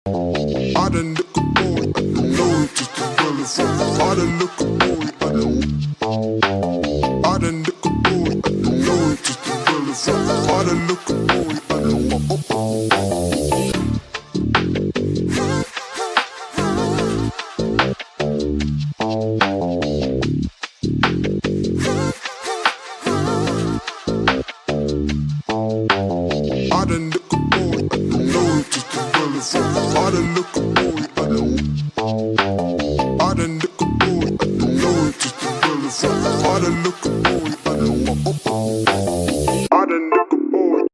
I done look a boy, I don't know it just a bullet from. I done look a boy, I don't. I done look a boy, I don't know it just a bullet from. I done look a boy, I don't. I done look a boy, I don't know it just a bullet from. I done look a boy, I don't. I done look a boy, I don't know it just a bullet from. I done look a boy, I don't. I done look a boy,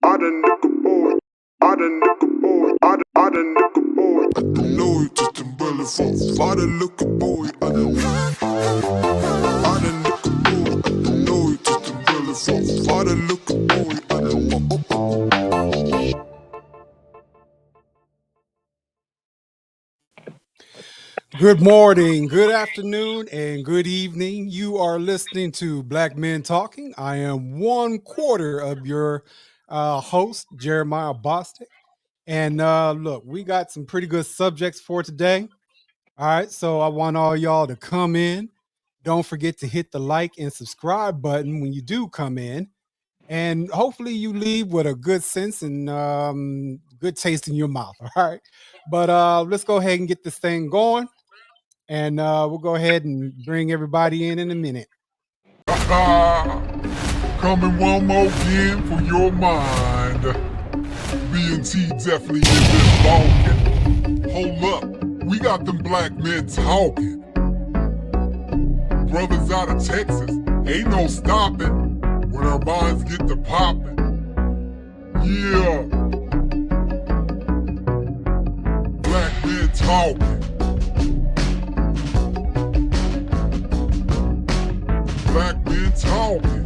I done look a boy, I done look a boy, I done look a boy, I don't know it just a bullet from. I done look a boy, I don't. I done look a boy, I don't know it just a bullet from. I done look a boy, I don't. Good morning, good afternoon, and good evening. You are listening to Black Men Talking. I am one quarter of your host, Jeremiah Bostic. And look, we got some pretty good subjects for today. All right, so I want all y'all to come in. Don't forget to hit the like and subscribe button when you do come in. And hopefully you leave with a good sense and good taste in your mouth. All right. But let's go ahead and get this thing going. And we'll go ahead and bring everybody in a minute. Coming one more again for your mind. BMT definitely is this walking. Hold up, we got them black men talking. Brothers out of Texas, ain't no stopping when our minds get to popping. Yeah. Black men talking. Black men talking.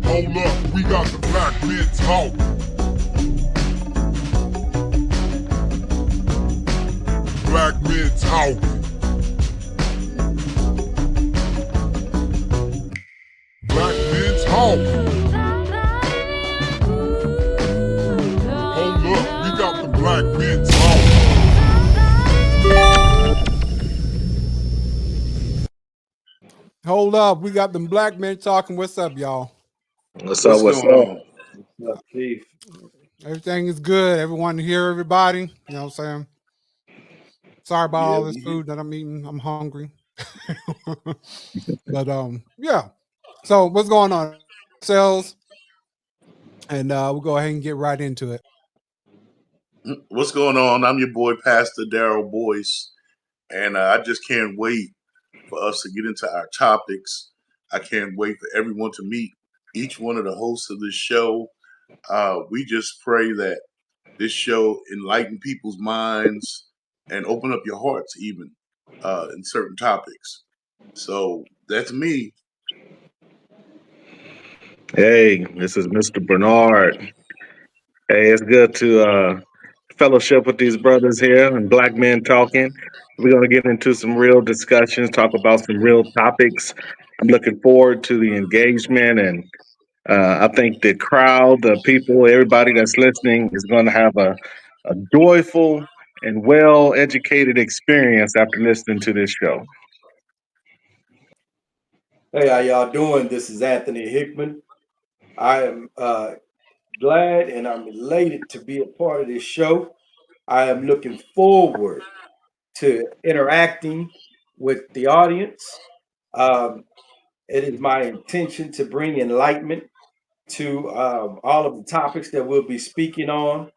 Hold up, we got the black men talking. Black men talking. Black men talking. Hold up, we got the black men talking. Hold up, we got them black men talking. What's up, y'all? What's up? What's up? What's up, Chief? Everything is good. Everyone here, everybody. You know what I'm saying? Sorry about all this food that I'm eating. I'm hungry. But yeah. So what's going on? Sales. And we'll go ahead and get right into it. What's going on? I'm your boy, Pastor Daryl Boyce, and I just can't wait for us to get into our topics. I can't wait for everyone to meet each one of the hosts of this show. We just pray that this show enlighten people's minds and open up your hearts even in certain topics. So that's me. Hey, this is Mr. Bernard. Hey, it's good to fellowship with these brothers here and black men talking. We're going to get into some real discussions, talk about some real topics. I'm looking forward to the engagement, and I think the crowd, the people, everybody that's listening is going to have a joyful and well educated experience after listening to this show. Hey, how y'all doing? This is Anthony Hickman. I am glad and I'm elated to be a part of this show. I am looking forward to interacting with the audience. Um, it is my intention to bring enlightenment to all of the topics that we'll be speaking on.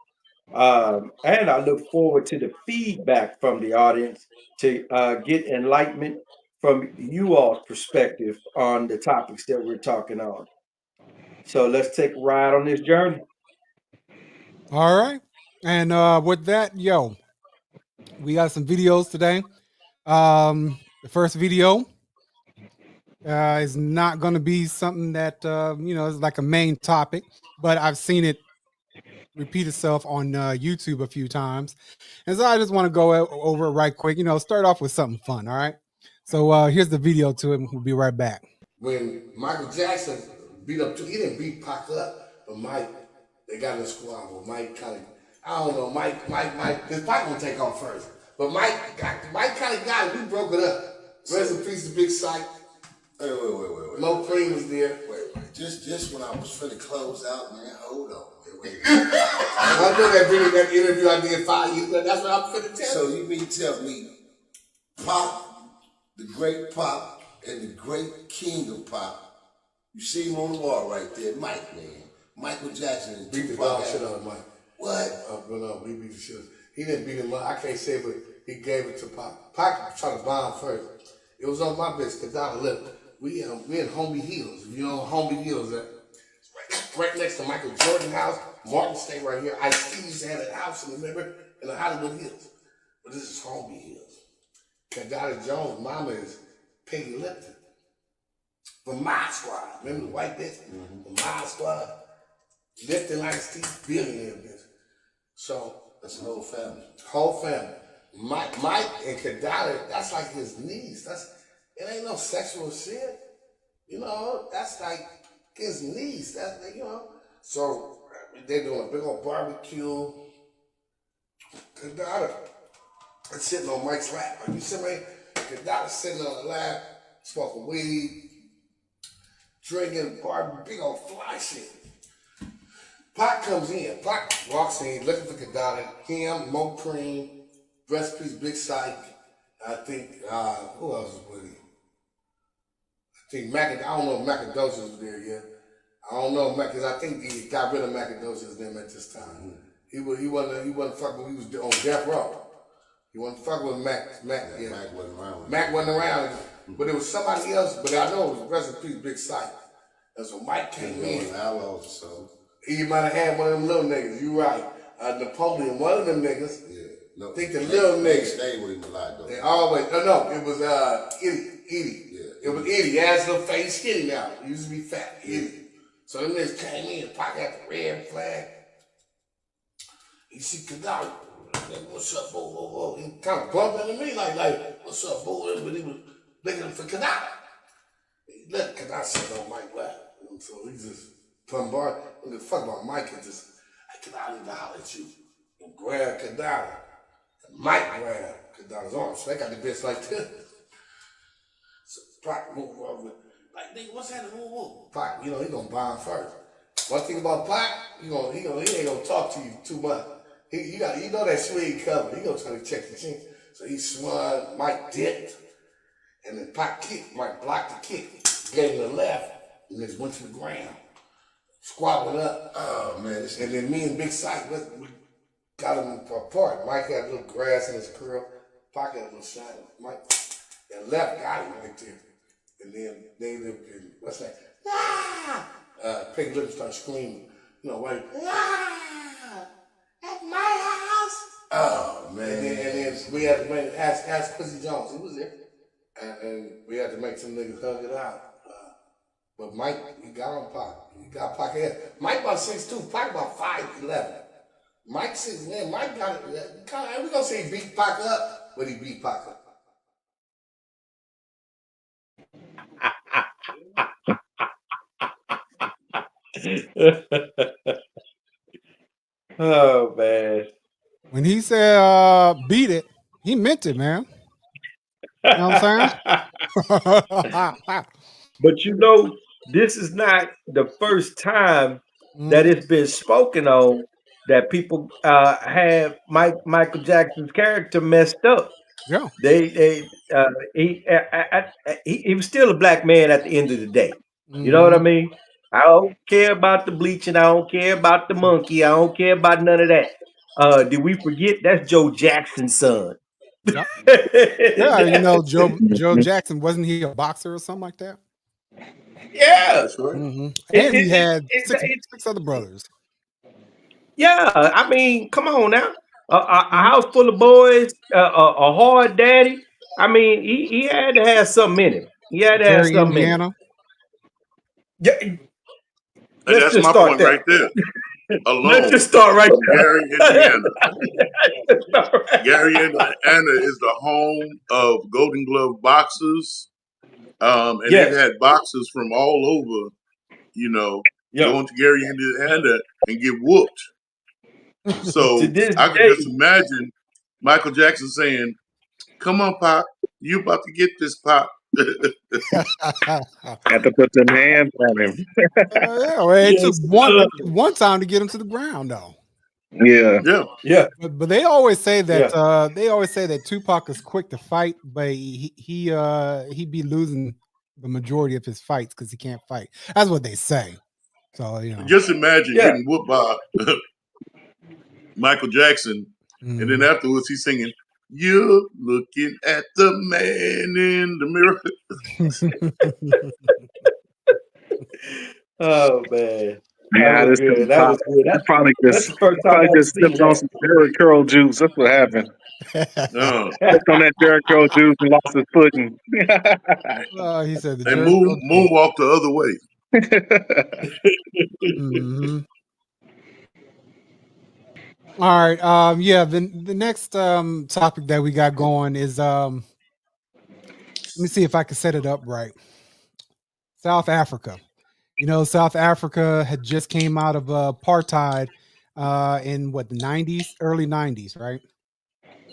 And I look forward to the feedback from the audience to get enlightenment from you all's perspective on the topics that we're talking on. So let's take a ride on this journey. All right. And with that, we got some videos today. The first video is not going to be something that is like a main topic, but I've seen it repeat itself on YouTube a few times, and so I just want to go over it right quick. Start off with something fun. All right. So here's the video to it. We'll be right back. When Michael Jackson beat up, he didn't beat Pac up, but Mike They got in a squabble. Mike kind of, I don't know. Mike. This Mike gonna take off first, but Mike kind of got it. We broke it up. Rest in peace to Big Sight. Wait. Mo Cream was there. Wait. Just when I was finna close out, man. Hold on. Wait. I know that interview I did 5 years ago. That's what I'm finna tell you. So you mean tell me, Pop, the great Pop, and the great king of Pop. You see him on the wall right there, Mike, man. Michael Jackson and Beat the Tupac. dog shit out of Mike. What? No, he beat the shit. He didn't beat him up. I can't say, but he gave it to Pac. Pac tried to bomb first. It was on my bitch, Kadala Lip. We in Homie Hills. If you know Homie Hills, right next to Michael Jordan house. Martin stayed right here. Ice-T had a house in the Hollywood Hills. But this is Homie Hills. Kadala Jones' mama is Peggy Lipton. From my squad. Remember the white bitch? Mm-hmm. From my squad. Lipton Ice-T, billionaire bitch. So that's the whole family. Whole family. Mike and Kadala, that's like his niece. It ain't no sexual shit. You know, that's like his niece. That's, you know. So they're doing a big old barbecue. Kadala is sitting on Mike's lap. You see me? Kadala sitting on the lap, smoking weed, drinking big old fly shit. Pac comes in. Pac walks in, looking for Kadala. Him, Mo Cream, rest in peace, Big Sight. I think, who else was with him? I think I don't know if Macadocious was there yet. I don't know, because I think he got rid of Macadocious them at this time. Mm-hmm. He wasn't fucking, he was on death row. He wasn't fucking with Mac. Yeah. Mac wasn't around. Mac wasn't around, but it was somebody else, but I know it was rest in peace, Big Sight. That's when Mike came in. Outlaws or something. He might have had one of them little niggas. You right. Napoleon, one of them niggas. Yeah. No, I think the little niggas. Stayed with him a lot though. They always. No, it was Edie. Yeah. It was Edie. He has a little face, skinny now. He used to be fat. Edie. So them niggas came in. Pac had the red flag. He see Kadala. What's up, boo? He kind of bumped into me like, what's up, boo? But he was looking for Kadala. He looked, Kadala sat on Mike lap. So he just bombarded. The fuck about Mike and just, Kadala need to holler at you. And grab Kadala. Mike grabbed Kadala's arm. So they got the bitch like this. So Pac moved over. Like, nigga, what's happening? Pac, you know, he gonna bomb first. One thing about Pac, he ain't gonna talk to you too much. You know that swing cover. He gonna try to check the chin. So he swung, Mike dipped, and then Pac kicked. Mike blocked the kick, gave him the left, and just went to the ground, squabbling up. Oh man! And then me and Big Sight, we got him apart. Mike had a little grass in his curl. Pac had a little shine. Mike and left got him right there. And then they lived in what's that? Ah! Peggy Lipton started screaming. You know, like, ah! At my house. Oh man! And then we had to ask Quincy Jones. He was there, and we had to make some niggas hug it out. But Mike, he got on Pac. He got Pac ahead. Mike about 6'2", Pac about 5'11". Mike 6'1". Mike got it. We gonna say he beat Pac up, but he beat Pac up. Oh man. When he said beat it, he meant it, man. You know what I'm saying? But you know, this is not the first time that it's been spoken on that people have Michael Jackson's character messed up. Yeah. He was still a black man at the end of the day. Mm-hmm. You know what I mean? I don't care about the bleaching. I don't care about the monkey. I don't care about none of that. Did we forget that's Joe Jackson's son? Yeah. Yeah, you know, Joe Jackson, wasn't he a boxer or something like that? Yeah. That's right. Mm-hmm. And he had six other brothers. Yeah, I mean, come on now. A house full of boys, a hard daddy. I mean, he had to have something in him. He had to have Gary, something Indiana. in him. Yeah. And that's my point right there. Alone. Let's just start right there. Gary, Indiana. Gary, Indiana is the home of Golden Glove boxers. And they've had boxers from all over, you know, go into Gary Indiana and get whooped. So To this I could day, just imagine Michael Jackson saying, "Come on, Pop, you about to get this, Pop." Had to put them hands on him. Yeah, well, it took yes, one time to get him to the ground, though. Yeah. Yeah, yeah, But they always say that yeah. Tupac is quick to fight, but he be losing the majority of his fights because he can't fight. That's what they say. So just imagine Yeah. getting whooped by Michael Jackson, and then mhm. afterwards he's singing, "You're looking at the man in the mirror." Oh man, that Yeah, was this thing good. That was good. he probably That's just the first he time probably I've just seen sipped on some Jerry Curl juice. That's what happened. Uh, Sipped on that Jerry Curl juice and lost his footing. He said the and Jericho juice. moonwalk the other way. Mhm. All right. Yeah. The next topic that we got going is let me see if I can set it up right. South Africa. South Africa had just came out of apartheid in what, the 90s, early 90s, right?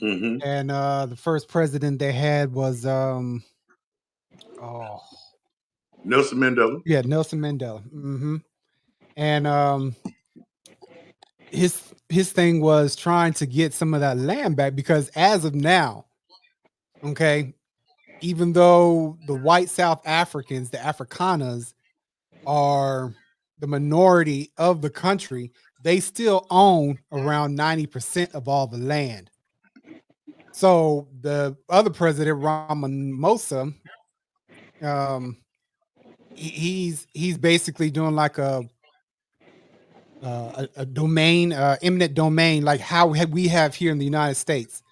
Hmm. And the first president they had was oh Nelson Mandela. yeah, Nelson Mandela. And his thing was trying to get some of that land back because as of now, okay, even though the white South Africans, the Afrikaners, are the minority of the country, they still own around 90% of all the land. So the other president, Ramaphosa, um, he's basically doing like a domain, eminent domain, like how we have here in the United States,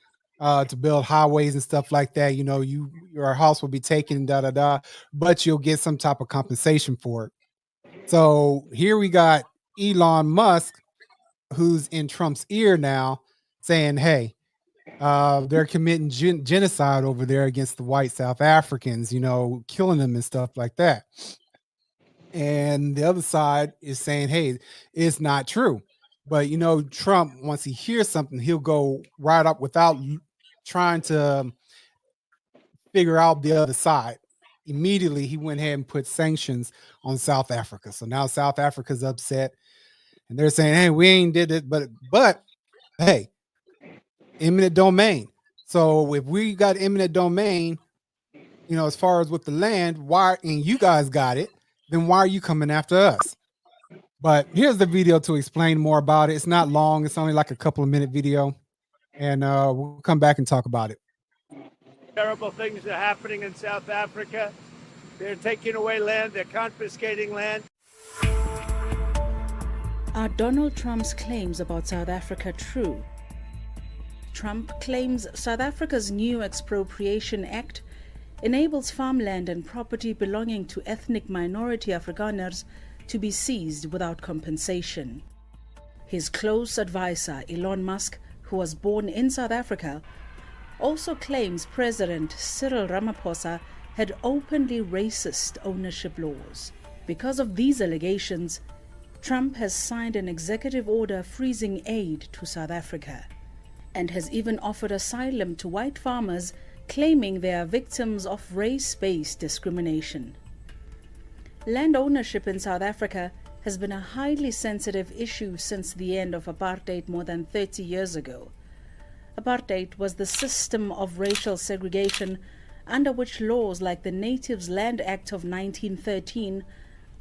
to build highways and stuff like that. Your house will be taken, da da da, but you'll get some type of compensation for it. So here we got Elon Musk, who's in Trump's ear now, saying, "Hey, they're committing genocide over there against the white South Africans, killing them and stuff like that." And the other side is saying, "Hey, it's not true." But Trump, once he hears something, he'll go right up without trying to figure out the other side. Immediately, he went ahead and put sanctions on South Africa. So now South Africa's upset, and they're saying, "Hey, we ain't did it, but hey, eminent domain. So if we got eminent domain, as far as with the land, why and you guys got it, then why are you coming after us?" But here's the video to explain more about it. It's not long. It's only like a couple of minute video, and we'll come back and talk about it. Terrible things are happening in South Africa. They're taking away land. They're confiscating land. Are Donald Trump's claims about South Africa true? Trump claims South Africa's new Expropriation Act enables farmland and property belonging to ethnic minority Afrikaners to be seized without compensation. His close advisor, Elon Musk, who was born in South Africa, also claims President Cyril Ramaphosa had openly racist ownership laws. Because of these allegations, Trump has signed an executive order freezing aid to South Africa and has even offered asylum to white farmers claiming they are victims of race-based discrimination. Land ownership in South Africa has been a highly sensitive issue since the end of apartheid more than 30 years ago. Apartheid was the system of racial segregation under which laws like the Natives Land Act of 1913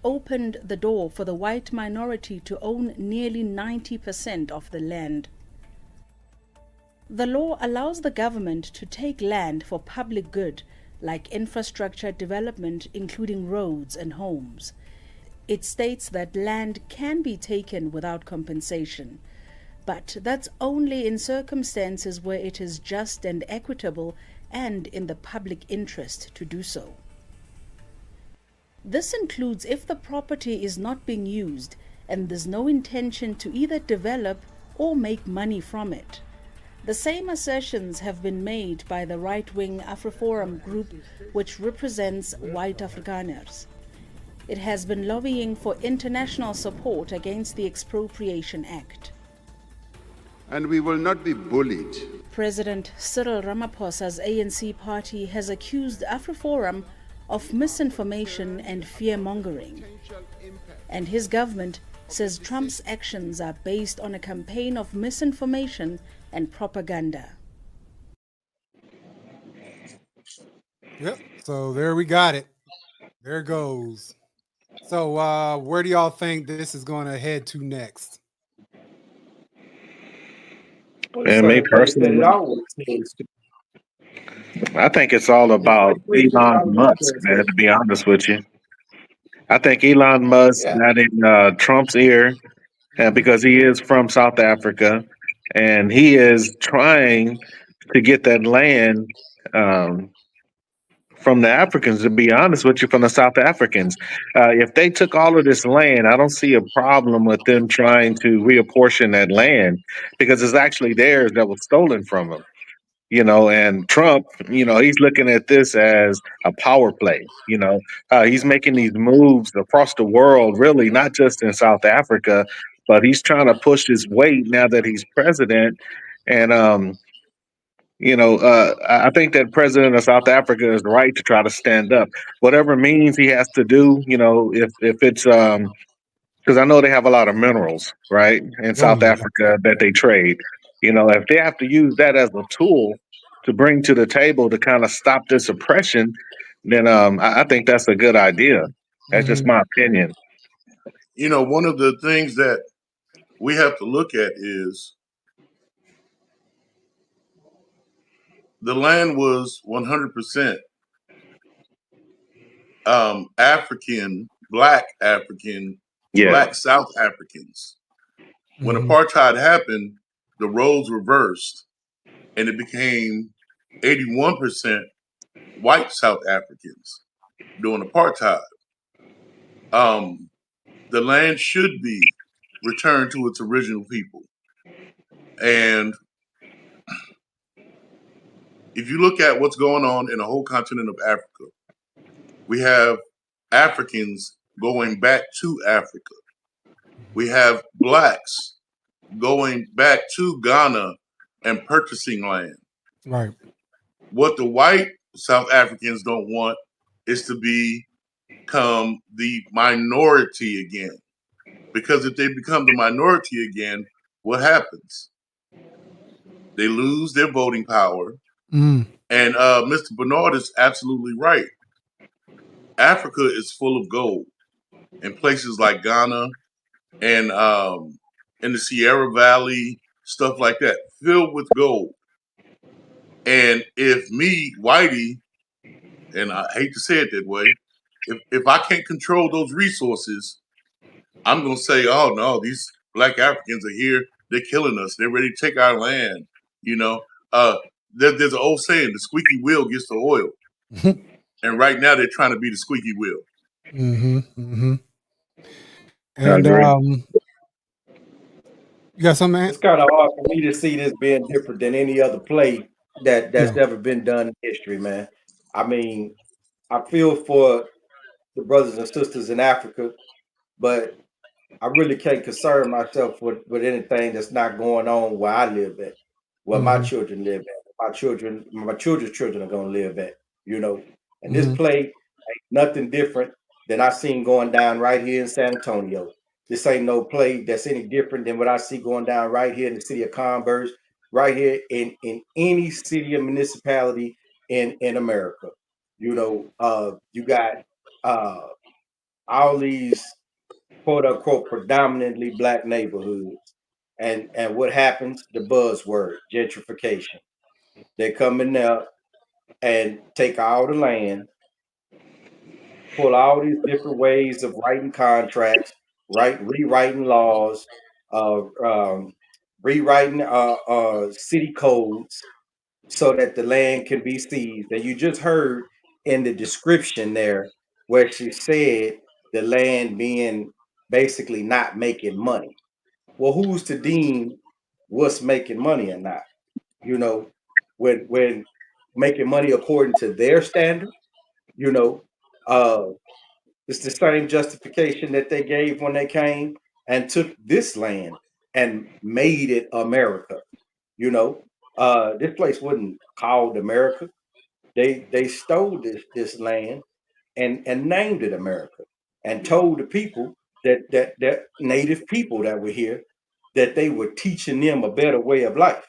opened the door for the white minority to own nearly 90% of the land. The law allows the government to take land for public good, like infrastructure development, including roads and homes. It states that land can be taken without compensation, but that's only in circumstances where it is just and equitable and in the public interest to do so. This includes if the property is not being used and there's no intention to either develop or make money from it. The same assertions have been made by the right-wing AfriForum group, which represents white Afrikaners. It has been lobbying for international support against the Expropriation Act. And we will not be bullied. President Cyril Ramaphosa's ANC party has accused AfriForum of misinformation and fear-mongering. And his government says Trump's actions are based on a campaign of misinformation and propaganda. Yep. So there we got it. There goes. So where do y'all think this is going to head to next? Well, it's And at me a place that it personally, always seems to. I think it's all It's at about a place that it Elon always Musk, seems man, to. to be honest with you. I think Elon Musk Yeah. got in Trump's ear Mm-hmm. because he is from South Africa and he is trying to get that land um, from the Africans, to be honest with you, from the South Africans. If they took all of this land, I don't see a problem with them trying to reapportion that land because it's actually theirs that was stolen from them. And Trump, he's looking at this as a power play. He's making these moves across the world, really, not just in South Africa, but he's trying to push his weight now that he's president. And, I think that president of South Africa is right to try to stand up, whatever means he has to do. If it's because I know they have a lot of minerals, right, in Oh South yeah. Africa that they trade. If they have to use that as a tool to bring to the table to kind of stop this oppression, then I think that's a good idea. That's just Mm-hmm. my opinion. One of the things that we have to look at is the land was 100% African, Yeah, black South Africans. When Mm-hmm. apartheid happened, the roles reversed and it became 81% white South Africans during apartheid. Um, the land should be returned to its original people. And if you look at what's going on in the whole continent of Africa, we have Africans going back to Africa. We have blacks going back to Ghana and purchasing land. Right. What the white South Africans don't want is to become the minority again. Because if they become the minority again, what happens? They lose their voting power. Mm. And Mr. Bernard is absolutely right. Africa is full of gold in places like Ghana and in the Sierra Valley, stuff like that, filled with gold. And if me, Whitey, and I hate to say it that way, if I can't control those resources, I'm gonna say, oh no, these black Africans are here, they're killing us, they're ready to take our land. You know, uh, there's an old saying, the squeaky wheel gets the oil. And right now they're trying to be the squeaky wheel. Mm-hmm. Mm-hmm. I And agree. you got something, man? It's kind of hard for me to see this being different than any other play that's Yeah. ever been done in history, man. I mean, I feel for the brothers and sisters in Africa, but I really can't concern myself with anything that's not going on where I live at, where my Mm-hmm. children live at, my children's children are gonna live at, you know. And this Mm-hmm. play ain't nothing different than I seen going down right here in San Antonio. This ain't no play that's any different than what I see going down right here in the city of Converse, right here in any city or municipality in America. You got uh all these quote unquote predominantly black neighborhoods. And what happens? The buzzword, gentrification. They come in there and take all the land, pull all these different ways of writing contracts, rewriting laws, rewriting city codes so that the land can be seized. And you just heard in the description there where she said the land being basically not making money. Well, who's to deem what's making money or not? You know, when making money according to their standard, you know, uh, It's the same justification that they gave when they came and took this land and made it America. You know, this place wasn't called America. They stole this land and named it America and told the people that native people that were here that they were teaching them a better way of life.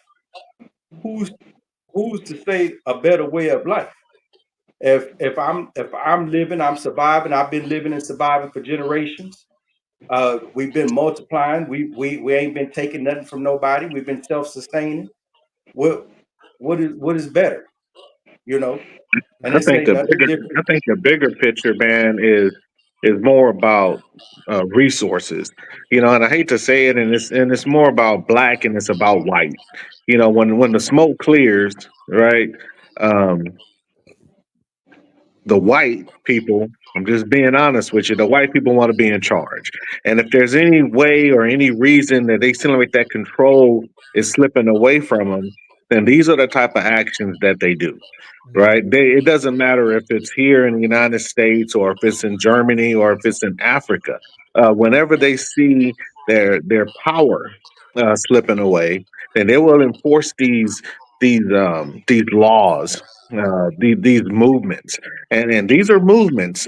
Who's who's to say a better way of life? If I'm living, I'm surviving. I've been living and surviving for generations. We've been multiplying. We ain't been taking nothing from nobody. We've been self-sustaining. What what is better? You know, and I this think ain't the nothing bigger different. I think the bigger picture, man, is more about resources. And I hate to say it, and it's more about black and it's about white. When the smoke clears, right? Um, the white people, I'm just being honest with you, the white people want to be in charge. And if there's any way or any reason that they seem like that control is slipping away from them, then these are the type of actions that they do. Right? It doesn't matter if it's here in the United States or if it's in Germany or if it's in Africa. Whenever they see their power slipping away, then they will enforce these laws, these movements, and these are movements.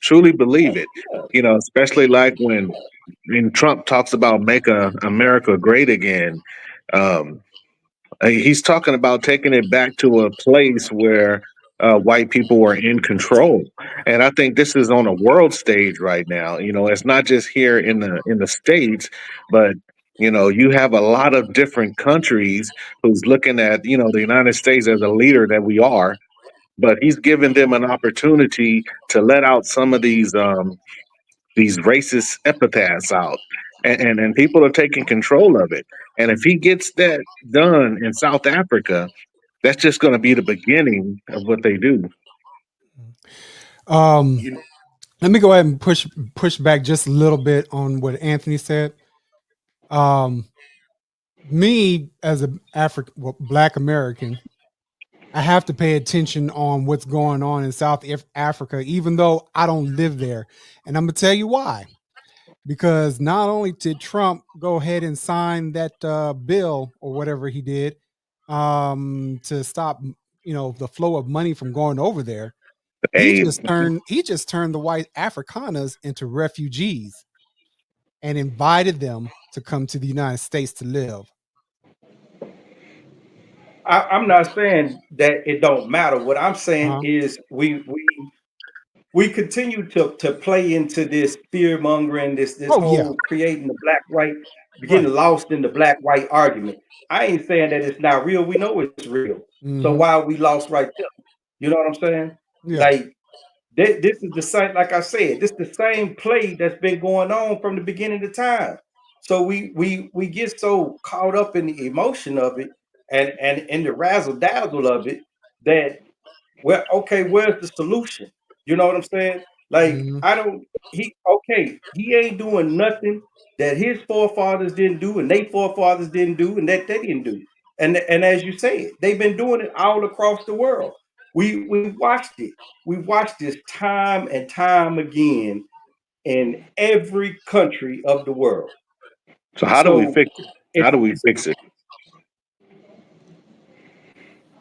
Truly believe it. Especially like when Trump talks about make America great again. Um, he's talking about taking it back to a place where white people were in control, and I think this is on a world stage right now. It's not just here in the states, but you have a lot of different countries who's looking at the United States as a leader that we are, but he's given them an opportunity to let out some of these racist epithets out, and people are taking control of it. And if he gets that done in South Africa, that's just going to be the beginning of what they do. Um, You know, Let me go ahead and push back just a little bit on what Anthony said. Um, Me as a Black American, I have to pay attention on what's going on in South Africa, even though I don't live there. And I'm gonna tell you why. Because not only did Trump go ahead and sign that bill or whatever he did to stop, the flow of money from going over there, Hey, he just turned the white Afrikaners into refugees and invited them to come to the United States to live. I'm not saying that it don't matter. What I'm saying Uh-huh. is we continue to play into this fear mongering, this Oh yeah, whole creating the black white, right. getting lost in the black white argument. I ain't saying that it's not real. We know it's real. So Hmm. why are we lost right there? You know what I'm saying? Yeah. Like this is the same. Like I said, this the same play that's been going on from the beginning of time. So we get so caught up in the emotion of it and in the razzle dazzle of it that okay, where's the solution? You know what I'm saying? Like, Hmm. I don't he ain't doing nothing that his forefathers didn't do and they forefathers didn't do and that they didn't do. And as you said, they've been doing it all across the world. We watched it. We watched this time and time again in every country of the world. so how do we So fix it? How it's do we fix it?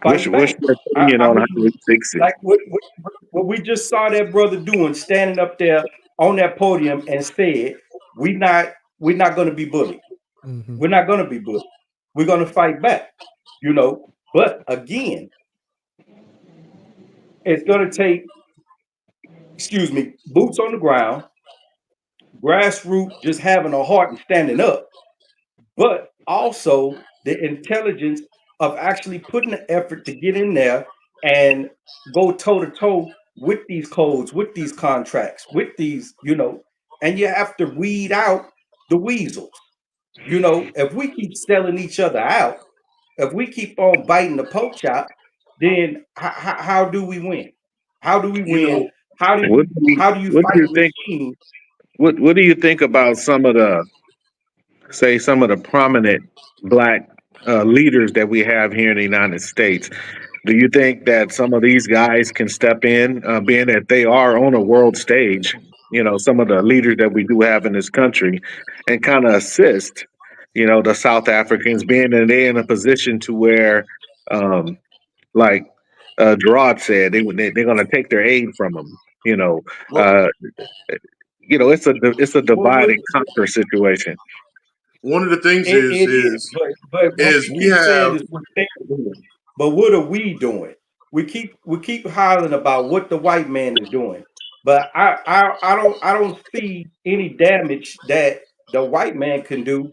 What's, fight what's back. your opinion I on how we mean, fix it? like what we just saw that brother doing, standing up there on that podium and said, we're not going to be bullied. Hmm. We're not going to be bullied. We're going to fight back. You know, but again, it's going to take, excuse me, boots on the ground, grassroots, just having a heart and standing up, but also the intelligence of actually putting the effort to get in there and go toe to toe with these codes, with these contracts, with these, and you have to weed out the weasels. If we keep selling each other out, if we keep on biting the poke chop, then how do we win? How do we you win? know, How do you What do fight you a think? machine? What do you think about some of the prominent black leaders that we have here in the United States? Do you think that some of these guys can step in, being that they are on a world stage? some of the leaders that we do have in this country, and kind of assist, the South Africans, being that they're in a position to where, um, like Gerard said, they're going to take their aid from them. Well, Uh, it's a What divide would and conquer situation. one of the things it is, but what is we we keep saying have is what they're doing. But what are we doing? We keep hollering about what the white man is doing. But I don't see any damage that the white man can do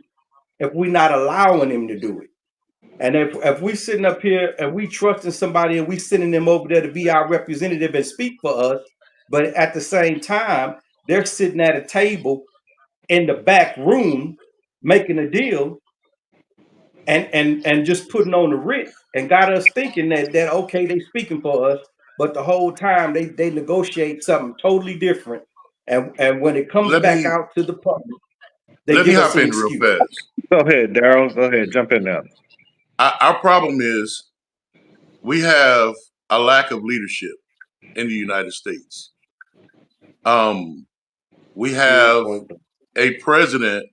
if we're not allowing him to do it. And if we sitting up here and we trusting somebody and we sending them over there to be our representative and speak for us, but at the same time, they're sitting at a table in the back room making a deal and just putting on the Ritz and got us thinking that okay, they speaking for us, but the whole time they negotiate something totally different. And when it comes let back me out to the public, they let me give us hop an in real excuse. fast. Go ahead, Daryl. Go ahead, jump in there. Our problem is we have a lack of leadership in the United States. Um, we Period. have Point. a president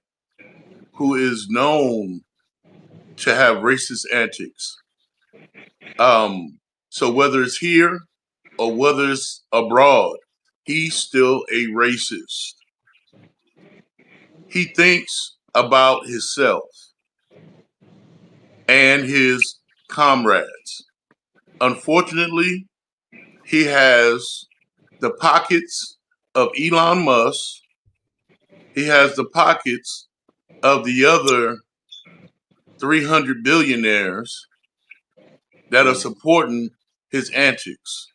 who is known to have racist antics. So whether it's here or whether it's abroad, he's still a racist. He thinks about himself and his comrades. Unfortunately, he has the pockets of Elon Musk. He has the pockets of the other 300 billionaires that are supporting his antics.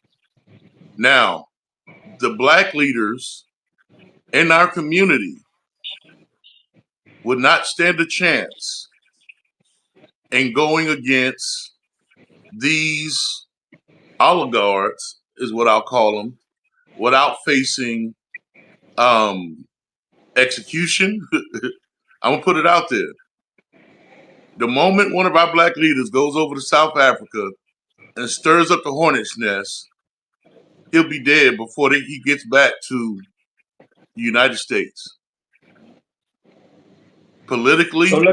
Now, the black leaders in our community would not stand a chance in going against these oligarchs, is what I'll call them, without facing um, execution. I'm gonna put it out there. The moment one of our black leaders goes over to South Africa and stirs up the hornet's nest, he'll be dead before he gets back to the United States. So Politically,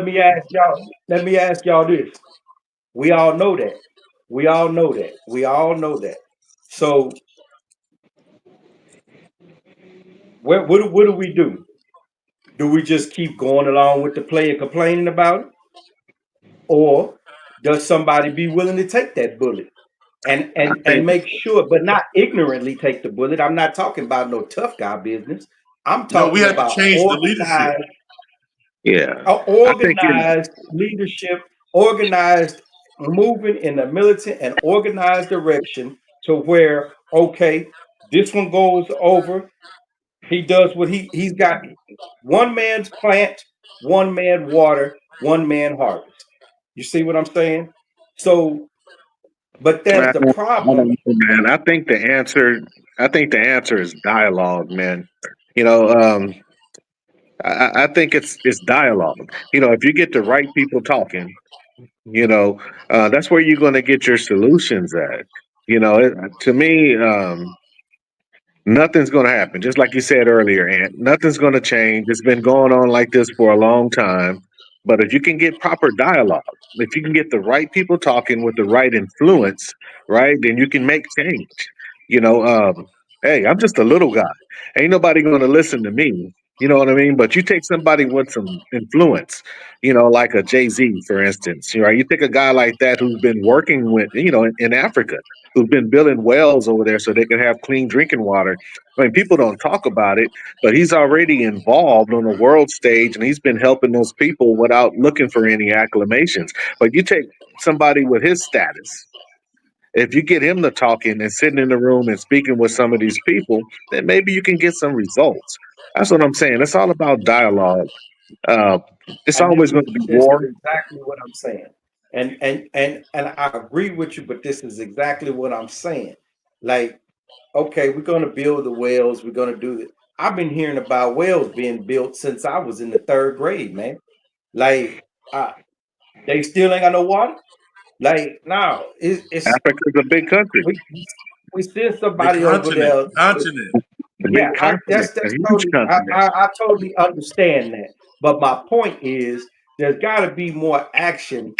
let me ask y'all this. We all know that. We all know that. We all know that. So what do we do? Do we just keep going along with the play and complaining about it? Or does somebody be willing to take that bullet and I and think, and make sure, but not ignorantly take the bullet? I'm not talking about no tough guy business. I'm no, we talking have to about change the leadership. yeah, I think organized leadership, organized moving in a militant and organized direction to where, okay, this one goes over. He does what he's got. One man's plant, one man water, one man harvest. You see what I'm saying? So, but I there's the don't problem. know, man. I think the answer is dialogue, man. You know, um, I think it's dialogue. If you get the right people talking, that's where you're going to get your solutions at. To me, nothing's going to happen. Just like you said earlier, Ant, nothing's going to change. It's been going on like this for a long time. But if you can get proper dialogue, if you can get the right people talking with the right influence, right, then you can make change. You know, um, hey, I'm just a little guy. Ain't nobody going to listen to me. You know what I mean? But you take somebody with some influence, like a Jay Z, for instance. Right? You take a guy like that who's been working with, in Africa, who've been building wells over there so they can have clean drinking water. I mean, people don't talk about it, but he's already involved on the world stage and he's been helping those people without looking for any acclamations. But you take somebody with his status, if you get him to talking and sitting in the room and speaking with some of these people, then maybe you can get some results. That's what I'm saying. It's all about dialogue. Uh, it's And this always going is to be this is war. exactly what I'm saying. And I agree with you, but this is exactly what I'm saying. Like, okay, we're gonna build the wells, we're gonna do it. I've been hearing about wells being built since I was in the third grade, man. Like, they still ain't got no water. Like, no, it's Africa's a big country. we we send The somebody over continent, there. continent. A Yeah, big continent, a that's huge totally. continent. I totally understand that. But my point is, there's got to be more action